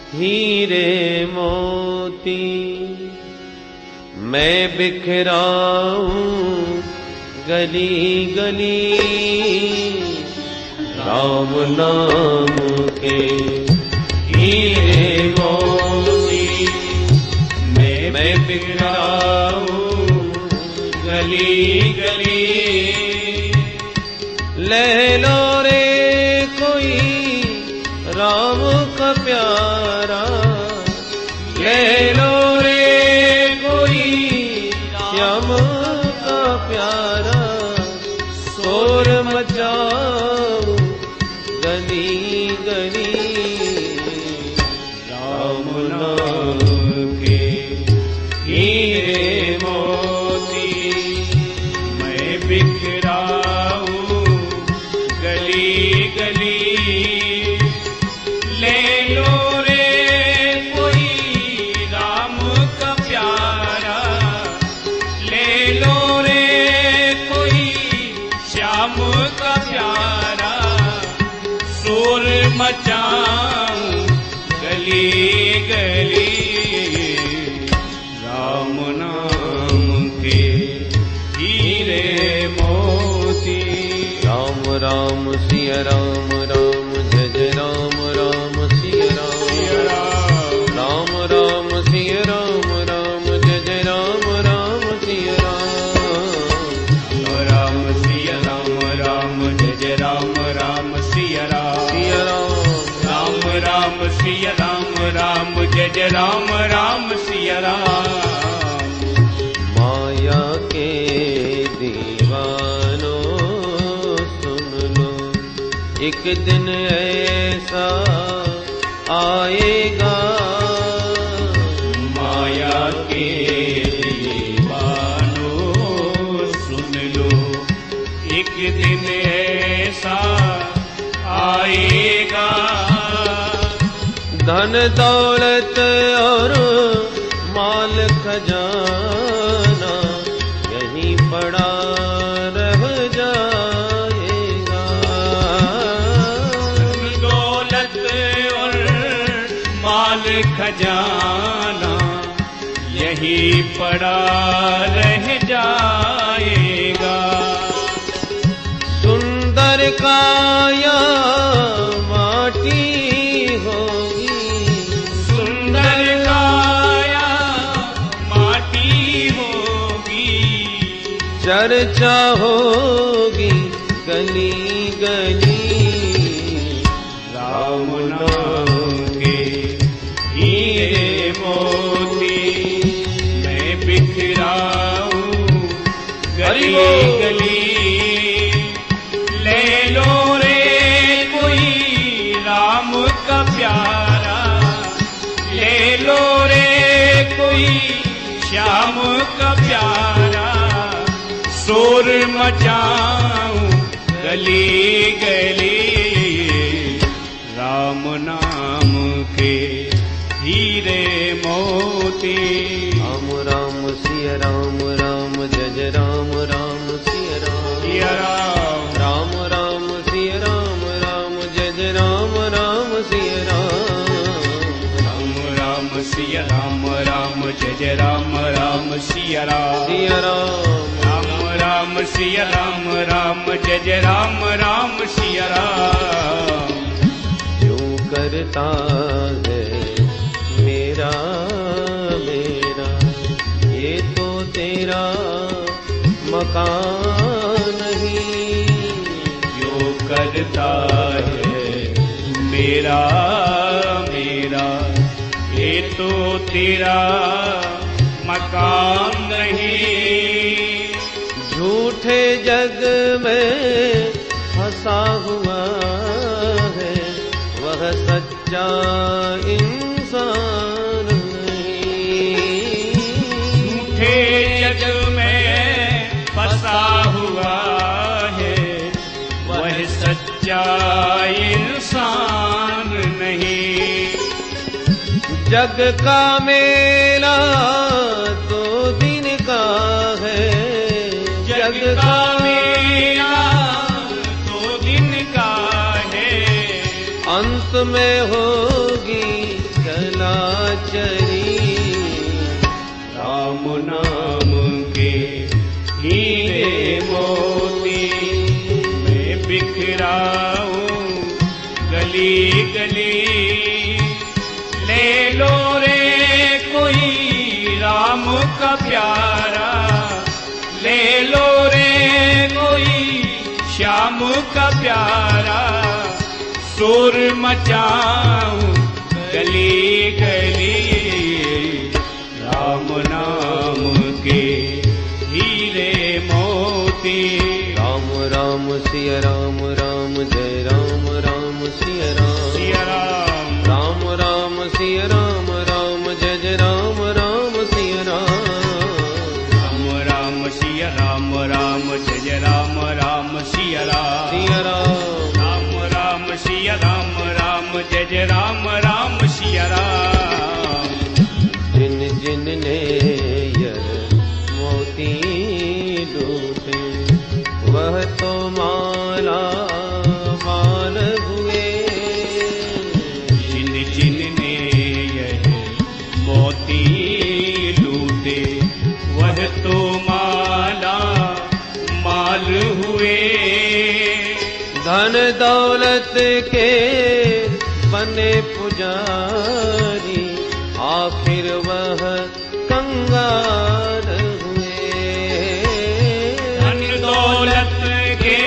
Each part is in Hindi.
हीरे मोती मैं बिखराऊं गली गली, राम नाम के हीरे मोती मैं बिखराऊं गली गली। ले लो रे कोई राम का प्यारा, ले लो रे कोई श्याम का प्यारा, शोर मचाओ गली गली, राम नाम के हीरे मोती मैं बिखराऊं गली गली। ले लो रे कोई राम का प्यारा, ले लो रे कोई श्याम का प्यारा, शोर मचाऊं गली गली, राम नाम के हीरे मोती। राम राम सिया राम राम जय जय राम राम सिया राम, राम राम सिया राम राम जय जय राम राम सिया राम, राम सिया राम राम जय जय राम राम सिया राम, राम राम सिया राम राम जय जय राम राम सिया राम। माया के दीवानों सुन लो, एक दिन ऐसा आएगा, माया के दीवानों सुन लो, एक दिन ऐसा आएगा। धन दौलत और माल खजाना यहीं पड़ा रह जाएगा, दौलत और माल खजाना यहीं पड़ा रह जाएगा। सुंदर काया माटी होगी, सुंदर काया माटी होगी, चर्चा होगी गली गली, राम नाम के हीरे मोती मैं बिखराऊं गली गली। ले लो रे कोई राम का प्यारा, ले लो रे कोई श्याम का प्यारा, शोर मचाऊं गली गली, राम नाम के हीरे मोती। राम राम सिया राम राम जय जय राम राम सिया राम, राम राम सिया राम राम जय जय राम राम सिया राम, राम राम सिया राम राम जय जय राम राम सिया राम, राम राम सिया राम राम जय जय राम राम सिया राम। क्यों करता है मेरा मेरा ये तो तेरा मकान नहीं, क्यों करता है मेरा मेरा ये तो तेरा मकान नहीं। झूठे जग में फंसा हुआ है वह सच्चा इंसान नहीं, झूठे जग में फंसा हुआ है वह सच्चा इंसान नहीं। जग का मेला 2 दिन का है, जग का मेला 2 दिन का है, अंत में होगी मोती मैं बिखराऊं गली गली, ले लो रे कोई राम का प्यारा, ले लो रे कोई श्याम का प्यारा, शोर मचाऊं गली गली, राम नाम के हीरे मोती। राम राम सिया राम राम जय राम राम सिया राम, सिया राम राम राम सिया राम राम जय जय राम राम सिया राम, राम राम सिया राम राम जय जय राम राम सिया राम, सिया राम राम राम सिया राम राम जय जय राम राम सिया राम। जिन जिन ने यर मोती लूटे वह तो माला माल हुए, जिन जिन ने यह मोती लूटे वह तो माला माल हुए। धन दौलत के बने पुजारी आखिर वह कंगाल हुए, धन दौलत के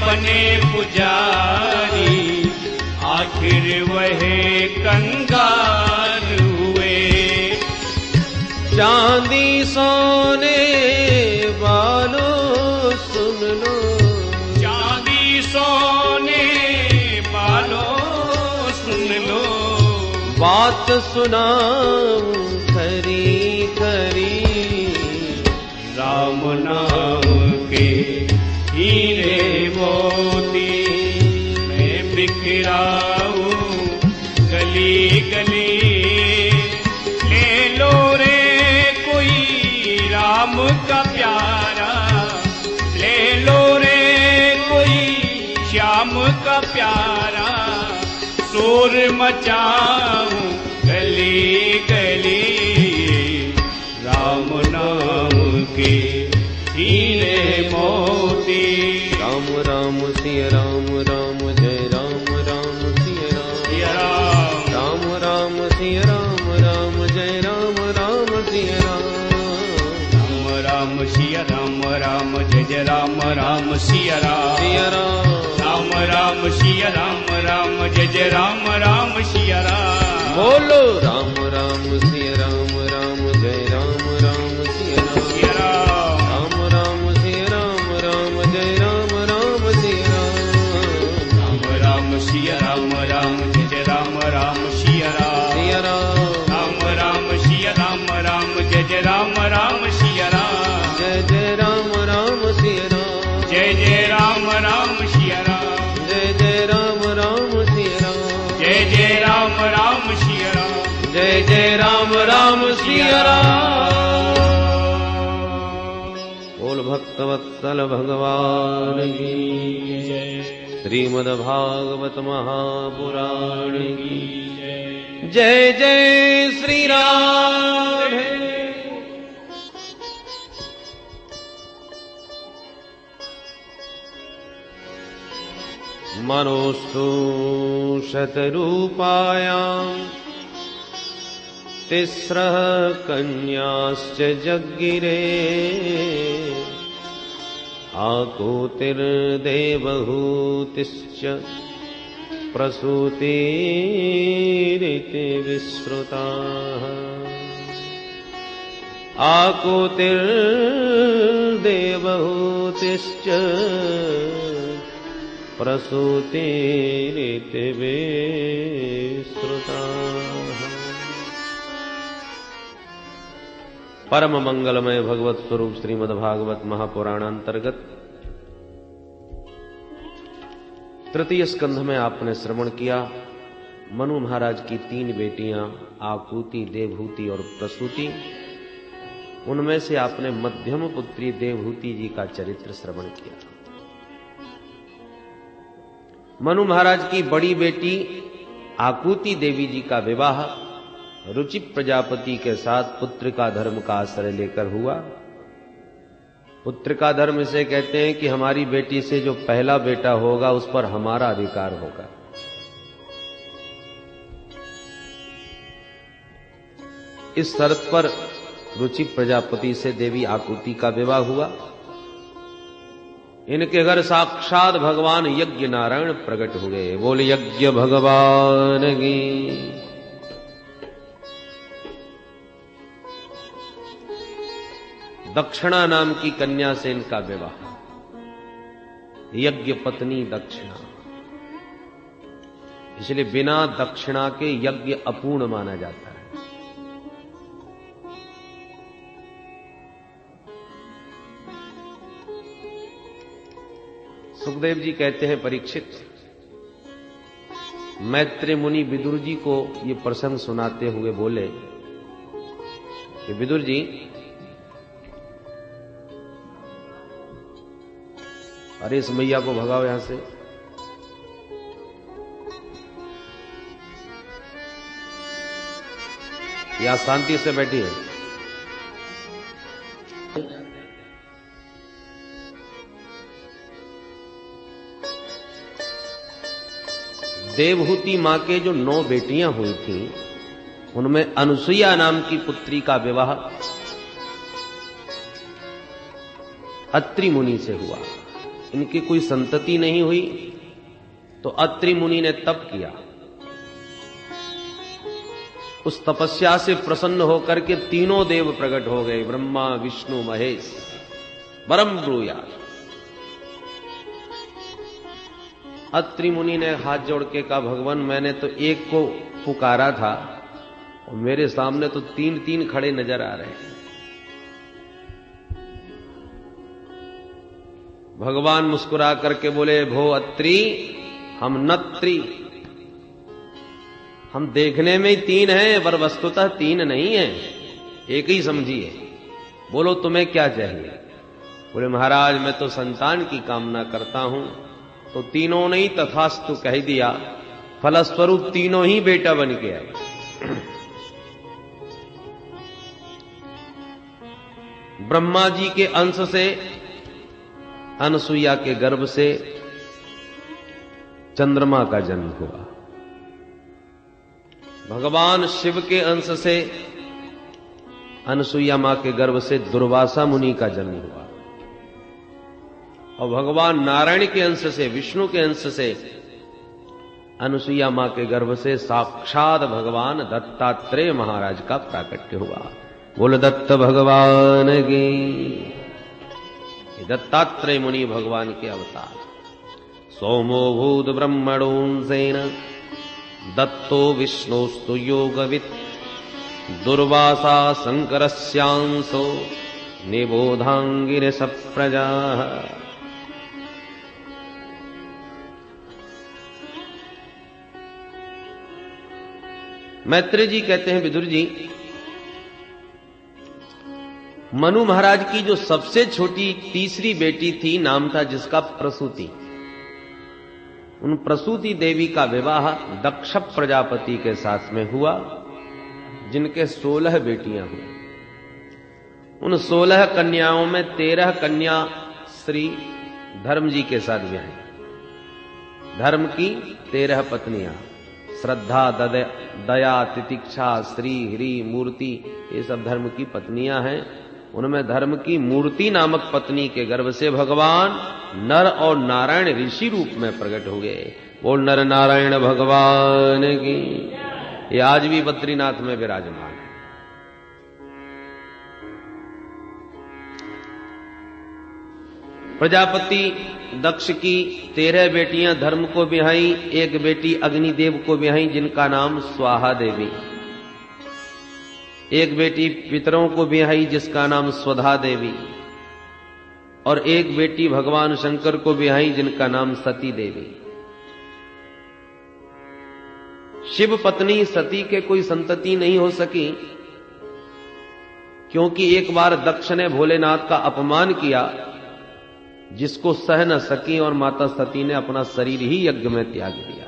बने पुजारी आखिर वह कंगाल हुए। चांदी सोने वालों सुन लो, चांदी सोने वालों सुन लो, बात सुनाऊं खरी खरी, राम नाम के हीरे मोती मैं बिखराऊं गली गली, ले लो रे कोई राम का प्यारा, ले लो रे कोई श्याम का प्यारा, शोर मचाऊं गली गली, राम नाम के हीरे मोती। राम राम सिया राम राम जय राम राम सिया राम, सिया राम राम राम सिया राम राम जय राम राम सिया राम, राम राम सिया राम राम जय जय राम राम सिया राम, सिया राम राम राम सिया राम राम जय जय राम राम सिया राम। बोलो राम राम सिया राम राम जय राम राम सिया राम, सिया राम राम राम सिया राम राम जय राम राम सिया राम, राम राम सिया राम राम जय जय राम राम सिया राम, सिया राम राम राम सिया राम राम जय जय राम राम सिया राम, जय जय राम राम सिया राम, जय जय राम राम सिया राम, जय जय राम राम सिया राम, जय जय राम राम सिया राम, जय जय राम राम सिया राम। बोल भक्तवत्सल भगवान की जय, श्रीमद्भागवत महापुराण की जय जय श्री राम। मनोस्तु शतरूपायां तिस्रः कन्याश्च जज्ञिरे, आकुतिर्देवहूतिश्च प्रसूतिरिति विश्रुताः, आकुतिर्देवहूतिश्च प्रसूतिरिति विश्रुताः। परम मंगलमय भगवत स्वरूप श्रीमद्भागवत महापुराण अंतर्गत तृतीय स्कंध में आपने श्रवण किया। मनु महाराज की 3 बेटियां आकुति, देवहूति और प्रसूति। उनमें से आपने मध्यम पुत्री देवहूति जी का चरित्र श्रवण किया। मनु महाराज की बड़ी बेटी आकुति देवी जी का विवाह रुचि प्रजापति के साथ पुत्र का धर्म का आश्रय लेकर हुआ। पुत्र का धर्म इसे कहते हैं कि हमारी बेटी से जो पहला बेटा होगा उस पर हमारा अधिकार होगा। इस शर्त पर रुचि प्रजापति से देवी आकुति का विवाह हुआ। इनके घर साक्षात भगवान यज्ञ नारायण प्रकट हो गए। बोल यज्ञ भगवान की। दक्षिणा नाम की कन्या से इनका विवाह। यज्ञ पत्नी दक्षिणा, इसलिए बिना दक्षिणा के यज्ञ अपूर्ण माना जाता है। सुखदेव जी कहते हैं, परीक्षित, मैत्री मुनि विदुर जी को ये प्रसंग सुनाते हुए बोले कि विदुर जी, अरे इस मैया को भगाओ यहां से। या शांति से बैठी है। देवहूति मां के जो 9 बेटियां हुई थीं, उनमें अनुसुईया नाम की पुत्री का विवाह अत्रि मुनि से हुआ। इनकी कोई संतति नहीं हुई तो अत्रि मुनि ने तप किया। उस तपस्या से प्रसन्न होकर के तीनों देव प्रकट हो गए, ब्रह्मा विष्णु महेश। परम ब्रूयात। अत्रि मुनि ने हाथ जोड़ के कहा, भगवान मैंने तो एक को पुकारा था और मेरे सामने तो 3-3 खड़े नजर आ रहे हैं। भगवान मुस्कुरा करके बोले, भो अत्रि, हम नत्री, हम देखने में ही 3 हैं पर वस्तुतः 3 नहीं है, एक ही समझिए। बोलो तुम्हें क्या चाहिए? बोले महाराज मैं तो संतान की कामना करता हूं। तो तीनों ने ही तथास्तु कह दिया। फलस्वरूप तीनों ही बेटा बन के आए। ब्रह्मा जी के अंश से अनुसुईया के गर्भ से चंद्रमा का जन्म हुआ। भगवान शिव के अंश से अनुसुईया मां के गर्भ से दुर्वासा मुनि का जन्म हुआ। और भगवान नारायण के अंश से, विष्णु के अंश से अनुसुईया मां के गर्भ से साक्षात भगवान दत्तात्रेय महाराज का प्राकट्य हुआ। बोल दत्त भगवान की। दत्तात्रेय मुनि भगवान के अवतार। सोमो भूत ब्रह्मणोंसेन दत्तो विष्णोस्तु योगवित् दुर्वासा शंकरस्यांसो निबोधांगिरस प्रजा। मैत्री जी कहते हैं, विदुर जी, मनु महाराज की जो सबसे छोटी तीसरी बेटी थी, नाम था जिसका प्रसूति। उन प्रसूति देवी का विवाह दक्ष प्रजापति के साथ में हुआ, जिनके 16 बेटियां हुई। उन 16 कन्याओं में 13 कन्या श्री धर्म जी के साथ ब्याही। धर्म की 13 पत्नियां, श्रद्धा, दया, तितिक्षा, श्री, ह्री, मूर्ति, ये सब धर्म की पत्नियां हैं। उनमें धर्म की मूर्ति नामक पत्नी के गर्भ से भगवान नर और नारायण ऋषि रूप में प्रकट हो गए। बोल नर नारायण भगवान की। ये आज भी बद्रीनाथ में विराजमान है। प्रजापति दक्ष की 13 बेटियां धर्म को ब्याही, एक बेटी अग्निदेव को ब्याही जिनका नाम स्वाहा देवी, एक बेटी पितरों को ब्याही जिसका नाम स्वधा देवी, और एक बेटी भगवान शंकर को ब्याही जिनका नाम सती देवी। शिव पत्नी सती के कोई संतति नहीं हो सकी, क्योंकि एक बार दक्ष ने भोलेनाथ का अपमान किया, जिसको सह न सकी और माता सती ने अपना शरीर ही यज्ञ में त्याग दिया।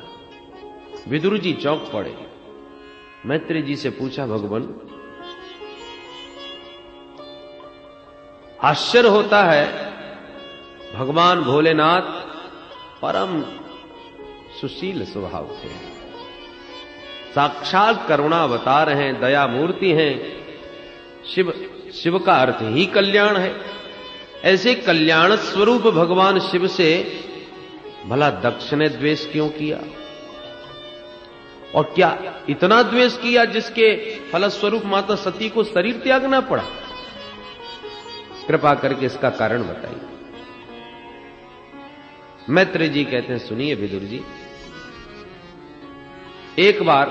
विदुर जी चौंक पड़े। मैत्री जी से पूछा, भगवान आश्चर्य होता है, भगवान भोलेनाथ परम सुशील स्वभाव के हैं, साक्षात करुणा अवतार हैं, दया मूर्ति हैं। शिव का अर्थ ही कल्याण है। ऐसे कल्याण स्वरूप भगवान शिव से भला दक्ष ने द्वेष क्यों किया? और क्या इतना द्वेष किया जिसके फलस्वरूप माता सती को शरीर त्यागना पड़ा? कृपा करके इसका कारण बताइए। मैत्रेय जी कहते हैं, सुनिए विदुर जी, एक बार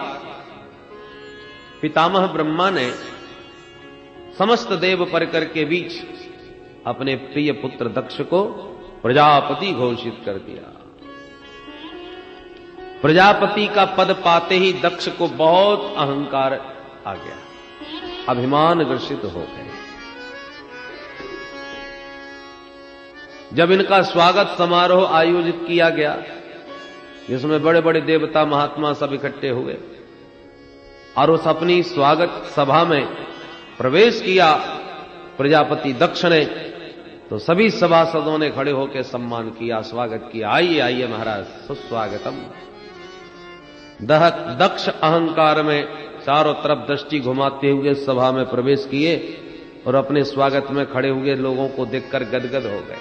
पितामह ब्रह्मा ने समस्त देव परकर के बीच अपने प्रिय पुत्र दक्ष को प्रजापति घोषित कर दिया। प्रजापति का पद पाते ही दक्ष को बहुत अहंकार आ गया, अभिमान ग्रसित हो गए। जब इनका स्वागत समारोह आयोजित किया गया, जिसमें बड़े बड़े देवता महात्मा सब इकट्ठे हुए, और उस अपनी स्वागत सभा में प्रवेश किया प्रजापति दक्ष ने, तो सभी सभासदों ने खड़े होकर सम्मान किया, स्वागत किया। आइए आइए महाराज, सुस्वागतम। दक्ष अहंकार में चारों तरफ दृष्टि घुमाते हुए सभा में प्रवेश किए और अपने स्वागत में खड़े हुए लोगों को देखकर गदगद हो गए।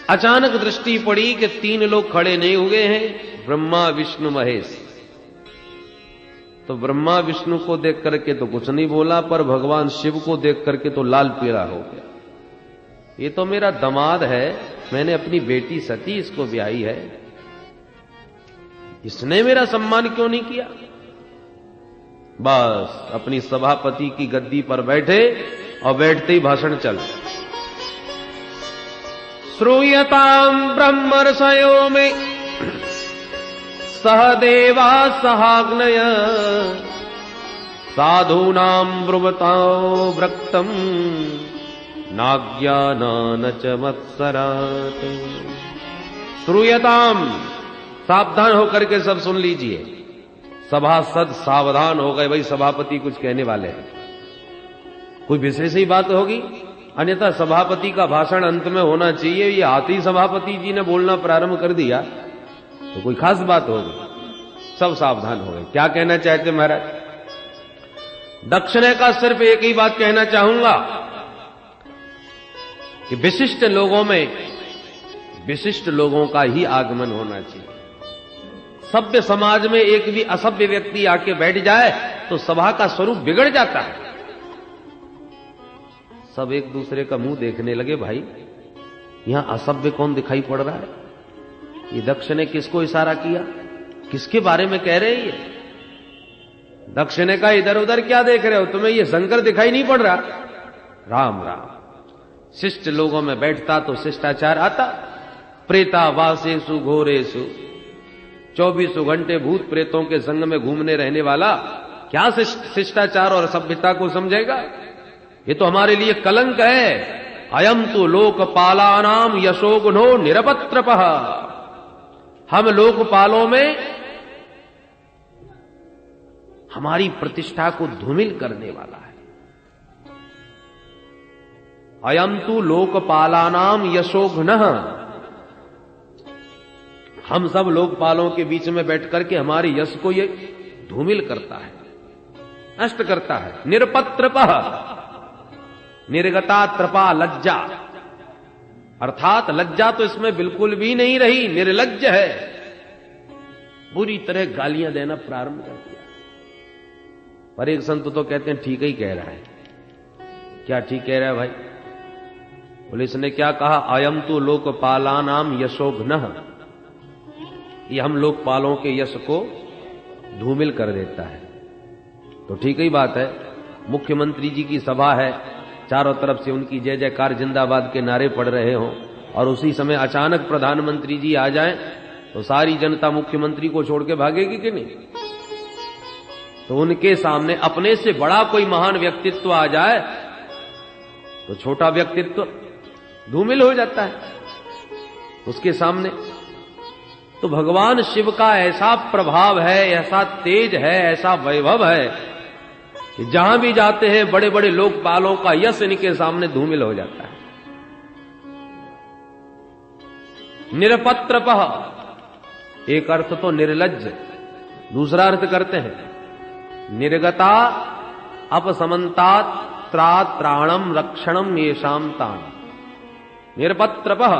अचानक दृष्टि पड़ी कि 3 लोग खड़े नहीं हुए हैं, ब्रह्मा विष्णु महेश। तो ब्रह्मा विष्णु को देख करके तो कुछ नहीं बोला, पर भगवान शिव को देख करके तो लाल पीला हो गया। ये तो मेरा दामाद है, मैंने अपनी बेटी सती इसको ब्याही है, इसने मेरा सम्मान क्यों नहीं किया? बस अपनी सभापति की गद्दी पर बैठे और बैठते ही भाषण चल। श्रूयताम ब्रह्मर्षयो में सहदेवा सहाग्नय साधूनां ब्रुवताओ व्रक्तम नाज्ञानान च मत्सरात्। श्रूयताम, सावधान होकर के सब सुन लीजिए। सभासद सावधान हो गए, भाई सभापति कुछ कहने वाले हैं, कोई विशेष ही बात होगी, अन्यथा सभापति का भाषण अंत में होना चाहिए। ये आते ही सभापति जी ने बोलना प्रारंभ कर दिया तो कोई खास बात होगी। सब सावधान हो गए। क्या कहना चाहते महाराज? दक्ष ने का सिर्फ एक ही बात कहना चाहूंगा कि विशिष्ट लोगों में विशिष्ट लोगों का ही आगमन होना चाहिए। सभ्य समाज में एक भी असभ्य व्यक्ति आके बैठ जाए तो सभा का स्वरूप बिगड़ जाता है। सब एक दूसरे का मुंह देखने लगे, भाई यहां असभ्य कौन दिखाई पड़ रहा है? ये दक्ष ने किसको इशारा किया? किसके बारे में कह रहे हैं ये? दक्ष ने कहा, इधर उधर क्या देख रहे हो, तुम्हें ये शंकर दिखाई नहीं पड़ रहा? राम राम। शिष्ट लोगों में बैठता तो शिष्टाचार आता। प्रेता वासेसु घोरेसु, 24 घंटे भूत प्रेतों के संग में घूमने रहने वाला क्या शिष्टाचार और सभ्यता को समझेगा? ये तो हमारे लिए कलंक है। अयम तो लोकपालानाम यशोगुनो निरपत्रपः। हम लोकपालों में हमारी प्रतिष्ठा को धूमिल करने वाला है। अयम तु लोकपालानाम यशोघ्नः। हम सब लोकपालों के बीच में बैठ करके हमारे यश को ये धूमिल करता है, नष्ट करता है। निरपत्रपः, निर्गता त्रपा लज्जा, अर्थात लज्जा तो इसमें बिल्कुल भी नहीं रही, निर्लज्ज है। बुरी तरह गालियां देना प्रारंभ कर दिया। पर एक संत तो कहते हैं ठीक ही कह रहा है। क्या ठीक कह रहा है भाई? पुलिस ने क्या कहा? अयम तो लोकपालानाम यशोघ्नः। ये हम लोकपालों के यश को धूमिल कर देता है। तो ठीक ही बात है। मुख्यमंत्री जी की सभा है, चारों तरफ से उनकी जय जयकार जिंदाबाद के नारे पड़ रहे हों, और उसी समय अचानक प्रधानमंत्री जी आ जाएं तो सारी जनता मुख्यमंत्री को छोड़ के भागेगी कि नहीं? तो उनके सामने अपने से बड़ा कोई महान व्यक्तित्व आ जाए तो छोटा व्यक्तित्व धूमिल हो जाता है उसके सामने। तो भगवान शिव का ऐसा प्रभाव है, ऐसा तेज है, ऐसा वैभव है कि जहां भी जाते हैं बड़े बड़े लोकपालों का यश इनके सामने धूमिल हो जाता है। निरपत्रपः, एक अर्थ तो निर्लज्ज, दूसरा अर्थ करते हैं निर्गता अपसमन्तात त्रात त्राणम रक्षणम येषाम तान। निरपत्रपः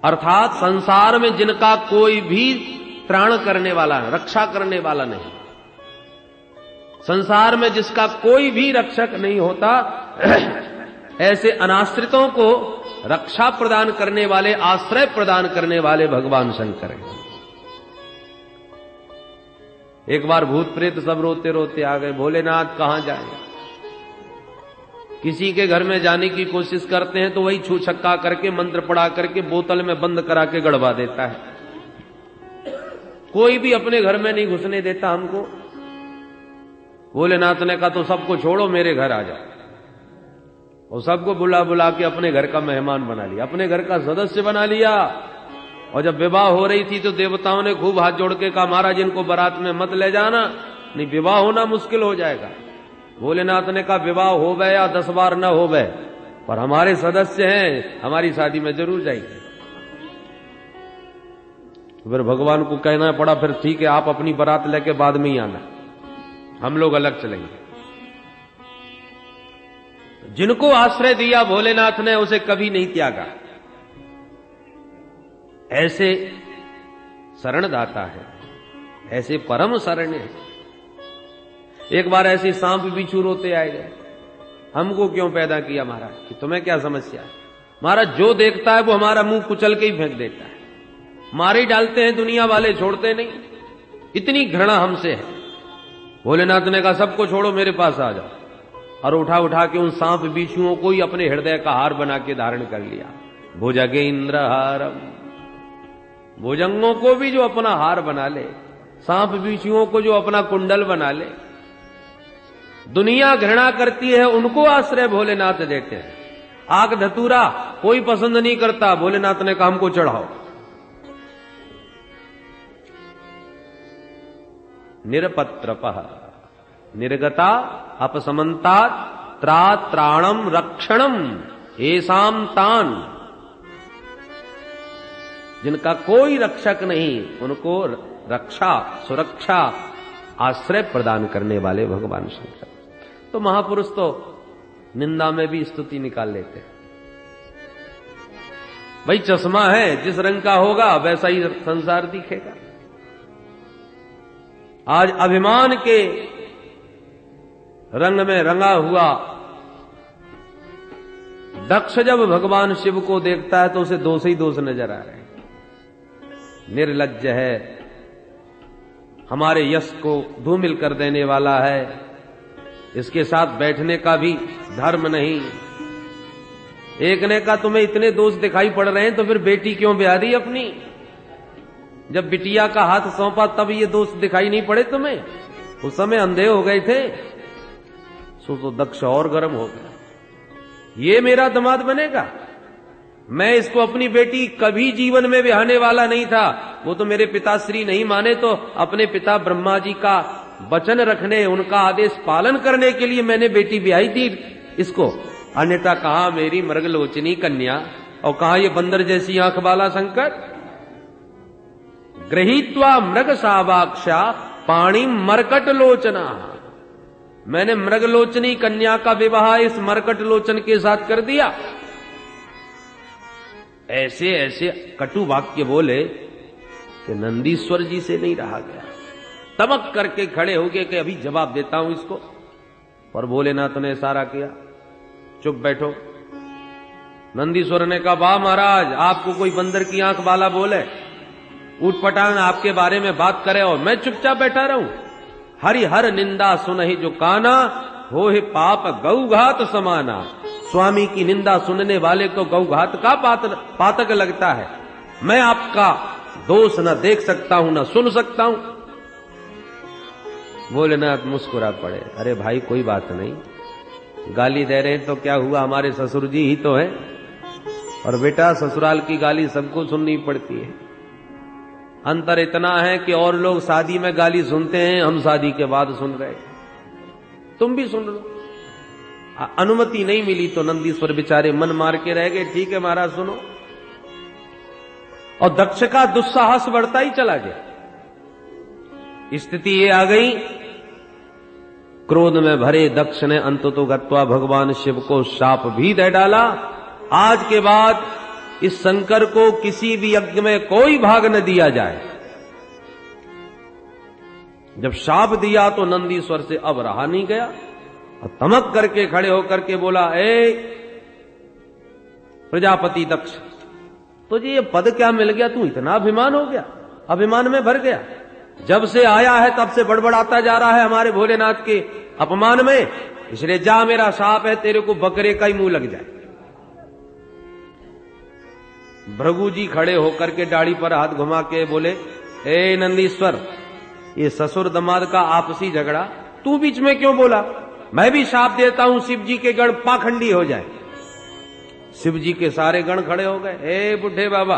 अर्थात संसार में जिनका कोई भी त्राण करने वाला, रक्षा करने वाला नहीं, संसार में जिसका कोई भी रक्षक नहीं होता, ऐसे अनाश्रितों को रक्षा प्रदान करने वाले, आश्रय प्रदान करने वाले भगवान शंकर हैं। एक बार भूत प्रेत सब रोते रोते आ गए, भोलेनाथ कहां जाए। किसी के घर में जाने की कोशिश करते हैं तो वही छू छक्का करके, मंत्र पढ़ा करके, बोतल में बंद करा के गड़वा देता है। कोई भी अपने घर में नहीं घुसने देता हमको। भोलेनाथ ने कहा तो सबको छोड़ो, मेरे घर आ जाओ। और सबको बुला बुला के अपने घर का मेहमान बना लिया, अपने घर का सदस्य बना लिया। और जब विवाह हो रही थी तो देवताओं ने खूब हाथ जोड़ के कहा, महाराज इनको बारात में मत ले जाना, नहीं विवाह होना मुश्किल हो जाएगा। भोलेनाथ ने कहा विवाह हो गए या 10 बार न हो गए, पर हमारे सदस्य हैं, हमारी शादी में जरूर जाएंगे। फिर भगवान को कहना पड़ा, फिर ठीक है आप अपनी बारात लेके बाद में ही आना, हम लोग अलग चलेंगे। जिनको आश्रय दिया भोलेनाथ ने, उसे कभी नहीं त्यागा। ऐसे शरणदाता है, ऐसे परम शरण है। एक बार ऐसे सांप बिच्छू रोते आए गए, हमको क्यों पैदा किया महाराज, कि तुम्हें क्या समस्या है। महाराज जो देखता है वो हमारा मुंह कुचल के ही फेंक देता है, मारे ही डालते हैं, दुनिया वाले छोड़ते नहीं, इतनी घृणा हमसे है। भोलेनाथ ने कहा सबको छोड़ो, मेरे पास आ जाओ। और उठा उठा के उन सांप बिच्छुओं को ही अपने हृदय का हार बना के धारण कर लिया। भुजगे इंद्रहारम, भुजंगों को भी जो अपना हार बना ले, सांप बिच्छुओं को जो अपना कुंडल बना ले। दुनिया घृणा करती है, उनको आश्रय भोलेनाथ देते हैं। आग धतूरा कोई पसंद नहीं करता, भोलेनाथ ने कहा हमको चढ़ाओ। निरपत्रपः, निर्गता अपसमन्तात त्रात त्राणम रक्षणम येषाम तान। जिनका कोई रक्षक नहीं, उनको रक्षा, सुरक्षा, आश्रय प्रदान करने वाले भगवान शंकर। तो महापुरुष तो निंदा में भी स्तुति निकाल लेते हैं। भाई चश्मा है, जिस रंग का होगा वैसा ही संसार दिखेगा। आज अभिमान के रंग में रंगा हुआ दक्ष जब भगवान शिव को देखता है तो उसे दोष ही दोष नजर आ रहे हैं। निर्लज्ज है, हमारे यश को धूमिल कर देने वाला है, इसके साथ बैठने का भी धर्म नहीं। एक ने कहा तुम्हें इतने दोष दिखाई पड़ रहे हैं तो फिर बेटी क्यों ब्याह दी अपनी। जब बिटिया का हाथ सौंपा तब ये दोष दिखाई नहीं पड़े तुम्हें, उस समय अंधे हो गए थे। सो तो दक्ष और गर्म हो गया, ये मेरा दामाद बनेगा। मैं इसको अपनी बेटी कभी जीवन में ब्याहने वाला नहीं था। वो तो मेरे पिताश्री नहीं माने तो अपने पिता ब्रह्मा जी का वचन रखने, उनका आदेश पालन करने के लिए मैंने बेटी ब्याही थी इसको। अन्यथा कहा मेरी मृगलोचनी कन्या, और कहा ये बंदर जैसी आंख वाला शंकर। गृहीत्वा मृग सावाक्षा पाणी मरकट लोचना, मैंने मृगलोचनी कन्या का विवाह इस मरकट लोचन के साथ कर दिया। ऐसे ऐसे कटु वाक्य बोले कि नंदीश्वर जी से नहीं रहा गया। तमक करके खड़े हो गए कि अभी जवाब देता हूं इसको। पर भोलेनाथ ने इशारा किया, चुप बैठो। नंदीश्वर ने कहा वाह महाराज, आपको कोई बंदर की आंख वाला बोले, उठपटांग आपके बारे में बात करे और मैं चुपचाप बैठा रहूं। हरि हर निंदा सुनहि जो काना, हो हे पाप गौघात समाना। स्वामी की निंदा सुनने वाले को गौघात का पातक लगता है। मैं आपका दोष न देख सकता हूं न सुन सकता हूं। भोलेनाथ मुस्कुरा पड़े, अरे भाई कोई बात नहीं, गाली दे रहे हैं तो क्या हुआ, हमारे ससुर जी ही तो हैं। और बेटा ससुराल की गाली सबको सुननी पड़ती है। अंतर इतना है कि और लोग शादी में गाली सुनते हैं, हम शादी के बाद सुन रहे हैं। तुम भी सुन लो। अनुमति नहीं मिली तो नंदीश्वर बेचारे मन मार के रह गए, ठीक है महाराज सुनो। और दक्ष का दुस्साहस बढ़ता ही चला गया। स्थिति ये आ गई, क्रोध में भरे दक्ष ने अंततो गत्वा भगवान शिव को शाप भी दे डाला, आज के बाद इस शंकर को किसी भी यज्ञ में कोई भाग न दिया जाए। जब शाप दिया तो नंदीश्वर से अब रहा नहीं गया और तमक करके खड़े होकर के बोला, ए प्रजापति दक्ष, तुझे ये पद क्या मिल गया? तू इतना अभिमान हो गया, अभिमान में भर गया। जब से आया है तब से बड़बड़ाता जा रहा है हमारे भोलेनाथ के अपमान में, इसलिए जा, मेरा शाप है, तेरे को बकरे का ही मुंह लग जाए। भृगु जी खड़े होकर के दाढ़ी पर हाथ घुमा के बोले, ए नंदीश्वर, ये ससुर दमाद का आपसी झगड़ा तू बीच में क्यों बोला? मैं भी शाप देता हूं शिव जी के गण पाखंडी हो जाए। शिव जी के सारे गण खड़े हो गए, ए बुढ़े बाबा,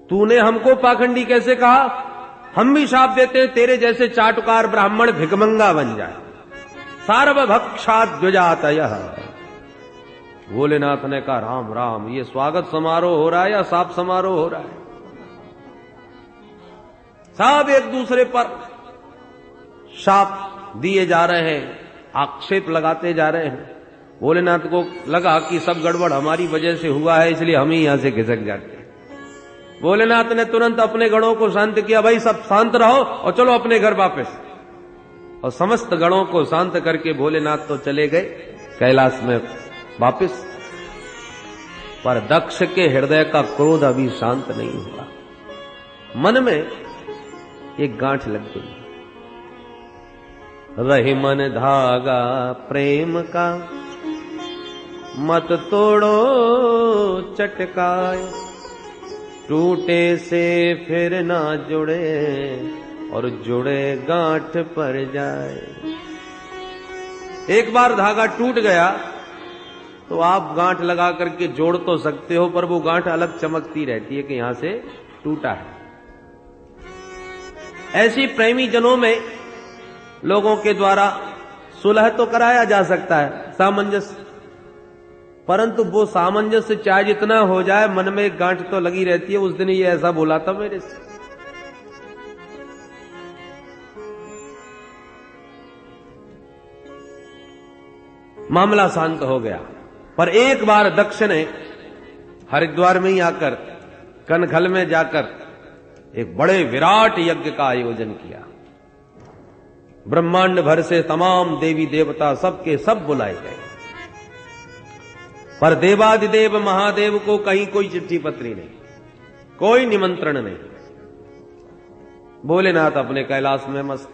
तूने हमको पाखंडी कैसे कहा? हम भी शाप देते हैं तेरे जैसे चाटुकार ब्राह्मण भिकमंगा बन जाए। सार्वभक्षाद्विजातयः। भोलेनाथ ने कहा, राम राम, ये स्वागत समारोह हो रहा है या शाप समारोह हो रहा है? सब एक दूसरे पर शाप दिए जा रहे हैं, आक्षेप लगाते जा रहे हैं। भोलेनाथ को लगा कि सब गड़बड़ हमारी वजह से हुआ है, इसलिए हम ही यहां से खिसक जाते हैं। भोलेनाथ ने तुरंत अपने गणों को शांत किया, भाई सब शांत रहो और चलो अपने घर वापस। और समस्त गणों को शांत करके भोलेनाथ तो चले गए कैलाश में वापस। पर दक्ष के हृदय का क्रोध अभी शांत नहीं हुआ। मन में एक गांठ लग गई, रही मन धागा प्रेम का, मत तोड़ो चटकाए, टूटे से फिर ना जुड़े और जुड़े गांठ पर जाए। एक बार धागा टूट गया तो आप गांठ लगा करके जोड़ तो सकते हो, पर वो गांठ अलग चमकती रहती है कि यहां से टूटा है। ऐसी प्रेमी जनों में लोगों के द्वारा सुलह तो कराया जा सकता है, सामंजस्य, परंतु वो सामंजस्य चाहे जितना हो जाए, मन में एक गांठ तो लगी रहती है। उस दिन ये ऐसा बोला था मेरे से। मामला शांत हो गया। पर एक बार दक्ष ने हरिद्वार में ही आकर, कनखल में जाकर एक बड़े विराट यज्ञ का आयोजन किया। ब्रह्मांड भर से तमाम देवी देवता सबके सब बुलाए गए, पर देवादिदेव महादेव को कहीं कोई चिट्ठी पत्री नहीं, कोई निमंत्रण नहीं। भोलेनाथ अपने कैलाश में मस्त।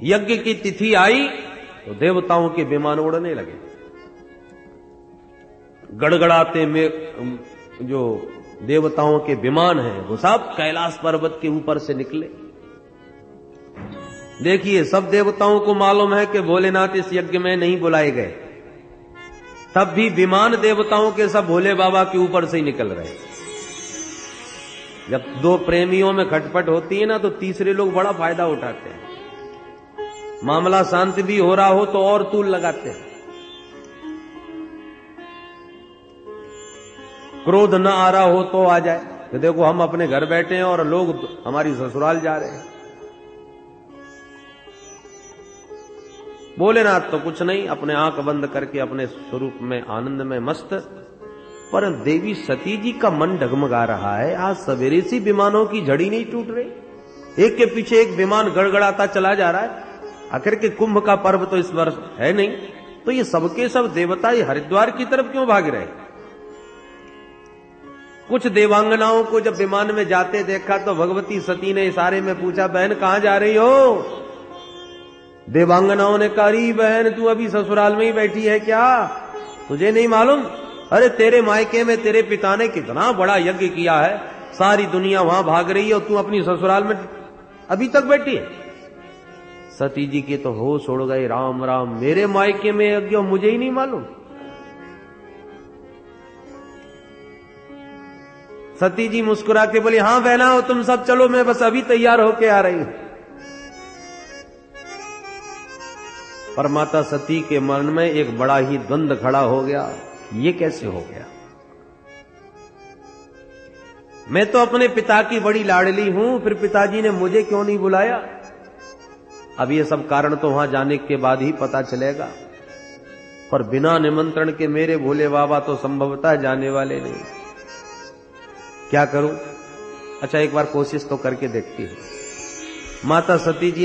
यज्ञ की तिथि आई तो देवताओं के विमान उड़ने लगे। गड़गड़ाते में जो देवताओं के विमान हैं वो सब कैलाश पर्वत के ऊपर से निकले। देखिए, सब देवताओं को मालूम है कि भोलेनाथ इस यज्ञ में नहीं बुलाए गए, तब भी विमान देवताओं के सब भोले बाबा के ऊपर से ही निकल रहे। जब दो प्रेमियों में खटपट होती है ना, तो तीसरे लोग बड़ा फायदा उठाते हैं। मामला शांत भी हो रहा हो तो और तूल लगाते हैं। क्रोध न आ रहा हो तो आ जाए कि देखो हम अपने घर बैठे हैं और लोग हमारी ससुराल जा रहे हैं। भोलेनाथ तो कुछ नहीं, अपने आंख बंद करके अपने स्वरूप में आनंद में मस्त। पर देवी सती जी का मन डगमगा रहा है। आज सवेरे से विमानों की झड़ी नहीं टूट रही, एक के पीछे एक विमान गड़गड़ाता चला जा रहा है। आखिर के कुंभ का पर्व तो इस वर्ष है नहीं, तो ये सबके सब देवता ये हरिद्वार की तरफ क्यों भाग रहे? कुछ देवांगनाओं को जब विमान में जाते देखा तो भगवती सती ने इशारे में पूछा, बहन कहां जा रही हो? देवांगनाओं ने कहा, अरे बहन तू अभी ससुराल में ही बैठी है क्या? तुझे नहीं मालूम? अरे तेरे मायके में तेरे पिता ने कितना बड़ा यज्ञ किया है, सारी दुनिया वहां भाग रही है और तू अपनी ससुराल में अभी तक बैठी है। सती जी के तो होश उड़ गए। राम राम, मेरे मायके में यज्ञ मुझे ही नहीं मालूम? सती जी मुस्कुरा के बोली, हां बहना हो तुम सब, चलो मैं बस अभी तैयार होके आ रही हूं। पर माता सती के मन में एक बड़ा ही द्वंद खड़ा हो गया। ये कैसे हो गया? मैं तो अपने पिता की बड़ी लाडली हूं, फिर पिताजी ने मुझे क्यों नहीं बुलाया? अब ये सब कारण तो वहां जाने के बाद ही पता चलेगा, पर बिना निमंत्रण के मेरे भोले बाबा तो संभवतः जाने वाले नहीं। क्या करूं? अच्छा, एक बार कोशिश तो करके देखती हूं। माता सती जी